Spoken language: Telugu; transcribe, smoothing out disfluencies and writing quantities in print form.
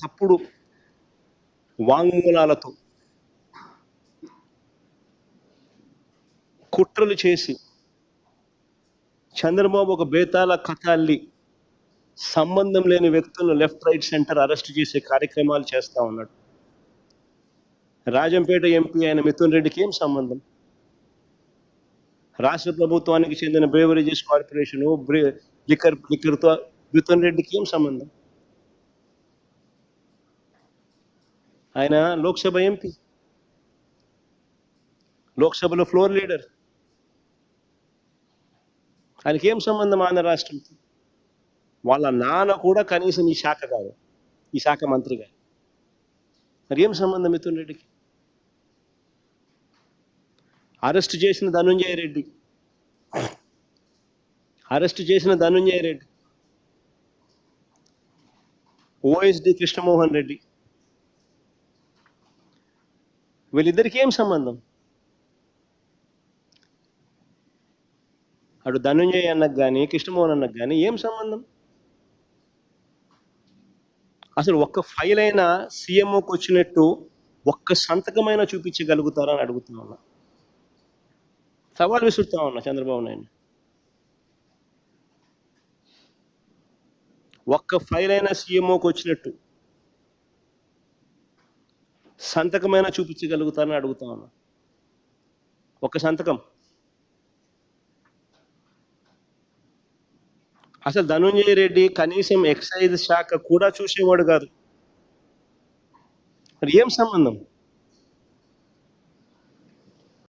తప్పుడు వాంగ్మూలాలతో కుట్రలు చేసి చంద్రబాబు ఒక బేతాళ కథ అల్లి సంబంధం లేని వ్యక్తులను లెఫ్ట్ రైట్ సెంటర్ అరెస్ట్ చేసే కార్యక్రమాలు చేస్తా ఉన్నాడు. రాజంపేట ఎంపీ అయిన మిథున్ రెడ్డికి ఏం సంబంధం? రాష్ట్ర ప్రభుత్వానికి చెందిన బ్రేవరేజెస్ కార్పొరేషను లిక్కర్తో మిథున్ రెడ్డికి ఏం సంబంధం? ఆయన లోక్సభ ఎంపీ, లోక్సభలో ఫ్లోర్ లీడర్. ఆయనకి ఏం సంబంధం ఆంధ్ర రాష్ట్రంతో? వాళ్ళ నాన్న కూడా కనీసం ఈ శాఖ కాదు, ఈ శాఖ మంత్రి కాదు. మరి ఏం సంబంధం మిథున్ రెడ్డికి? అరెస్ట్ చేసిన ధనుంజయ రెడ్డి, ఓఎస్డి కృష్ణమోహన్ రెడ్డి, వీళ్ళిద్దరికి ఏం సంబంధం? అటు ధనుంజయ అన్నకు కానీ కృష్ణమోహన్ అన్నకు కానీ ఏం సంబంధం? అసలు ఒక్క ఫైల్ అయినా సీఎంఓకి వచ్చినట్టు ఒక్క సంతకమైనా చూపించగలుగుతారా అని అడుగుతున్నా ఉన్నా. సవాల్ విసురుతా ఉన్నా చంద్రబాబు నాయుడు. ఒక్క ఫైల్ అయినా సీఎంఓకి వచ్చినట్టు సంతకమైనా చూపించగలుగుతారని అడుగుతా ఉన్నా. ఒక్క సంతకం. అసలు ధనుంజయ రెడ్డి కనీసం ఎక్సైజ్ శాఖ కూడా చూసేవాడు కాదు. మరి ఏం సంబంధం?